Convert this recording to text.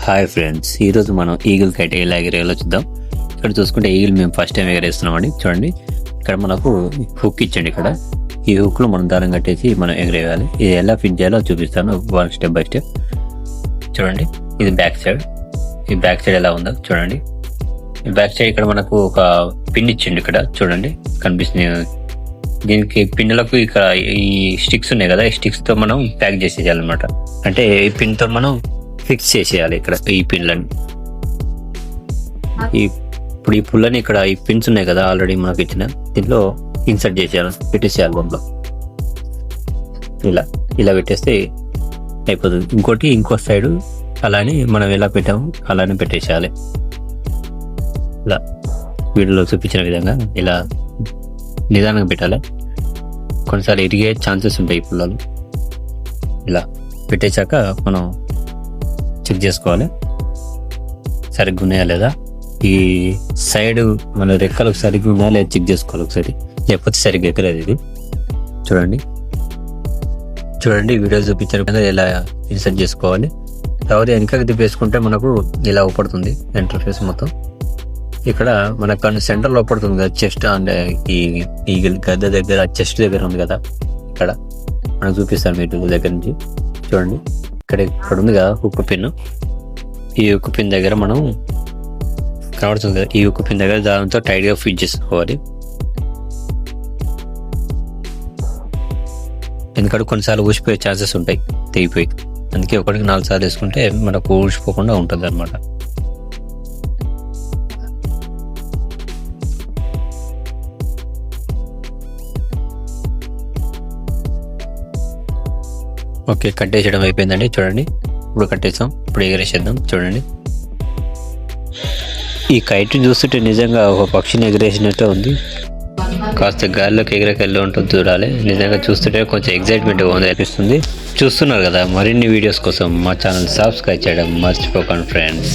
Hi friends, ఈరోజు మనం eagle kite ఎలా ఎగరేయాలో చూద్దాం. ఇక్కడ చూసుకుంటే ఈగిల్ మేము ఫస్ట్ టైం ఎగరేస్తున్నామండి. చూడండి, ఇక్కడ మనకు హుక్ ఇచ్చండి. ఇక్కడ ఈ హుక్లో మనం దారం కట్టేసి మనం ఎగరేయాలి. ఇది ఎలా ఫిట్ చేయాలో చూపిస్తాను వన్ స్టెప్ బై స్టెప్. చూడండి, ఇది బ్యాక్ సైడ్. ఈ బ్యాక్ సైడ్ ఎలా ఉందో చూడండి. ఈ బ్యాక్ సైడ్ ఇక్కడ మనకు ఒక పిన్ ఇచ్చిండి. ఇక్కడ చూడండి కనిపిస్తుంది. దీనికి పిన్నులకు ఇక్కడ ఈ స్టిక్స్ ఉన్నాయి కదా, ఈ స్టిక్స్ తో మనం ప్యాక్ చేసేయాలన్నమాట. అంటే ఈ పిన్ తో మనం ఫిక్స్ చేసేయాలి ఇక్కడ ఈ పిన్లని. ఇప్పుడు ఈ పుల్లని ఇక్కడ ఈ పిన్స్ ఉన్నాయి కదా ఆల్రెడీ మనకు ఇచ్చిన, దీంట్లో ఇన్సర్ట్ చేసేయాలి, పెట్టేసేయాలి బొమ్మలో. ఇలా ఇలా పెట్టేస్తే అయిపోతుంది. ఇంకో సైడ్ అలానే మనం ఎలా పెట్టాము అలానే పెట్టేసేయాలి. ఇలా వీడియోలో చూపించిన విధంగా ఇలా నిదానంగా పెట్టాలి. కొన్నిసార్లు ఇరిగే ఛాన్సెస్ ఉంటాయి ఈ పుల్లలు. ఇలా పెట్టేశాక మనం చెక్ చేసుకోవాలి సరిగ్గా ఉన్నాయా లేదా. ఈ సైడ్ మన రెక్కలకు సరిగ్గా ఉన్నాయా లేదా చెక్ చేసుకోవాలి ఒకసారి, లేకపోతే సరిగ్గా ఎక్కలేదు. ఇది చూడండి వీడియో చూపించిన కదా ఇలా ఇన్సర్ట్ చేసుకోవాలి. తర్వాత వెనకకి తిప్పేసుకుంటే మనకు ఇలా ఊపడుతుంది ఇంటర్ఫేస్ మొత్తం. ఇక్కడ మనకు సెంటర్ లో పడుతుంది కదా చెస్ట్, అంటే ఈ గద్ద దగ్గర చెస్ట్ దగ్గర ఉంది కదా, ఇక్కడ మనకు చూపిస్తాను మీరు దగ్గర నుంచి. చూడండి, ఇక్కడ ఉంది కదా ఉక్కు పిన్. ఈ ఉక్కు పిన్ దగ్గర మనం కనబడుతుంది కదా, ఈ ఉక్కు పిన్ దగ్గర దాంతో టైట్ గా ఫిట్ చేసుకోవాలి. ఎందుకంటే కొన్నిసార్లు ఊసిపోయే ఛాన్సెస్ ఉంటాయి తెగిపోయి, అందుకే ఒకటికి 4 సార్లు వేసుకుంటే మనకు ఊసిపోకుండా ఉంటుంది అనమాట. ఓకే, కట్టేసేయడం అయిపోయిందండి. చూడండి, ఇప్పుడు కట్టేసాం. ఇప్పుడు ఎగరేసేద్దాం. చూడండి, ఈ కైట్ చూస్తుంటే నిజంగా ఒక పక్షిని ఎగరేసినట్టే ఉంది. కాస్త గాలిలోకి ఎగరకెళ్ళి ఉంటుంది చూడాలి. నిజంగా చూస్తుంటే కొంచెం ఎగ్జైట్మెంట్గా ఉంది అనిపిస్తుంది. చూస్తున్నారు కదా, మరిన్ని వీడియోస్ కోసం మా ఛానల్ సబ్స్క్రైబ్ చేయడం మర్చిపోకండి ఫ్రెండ్స్.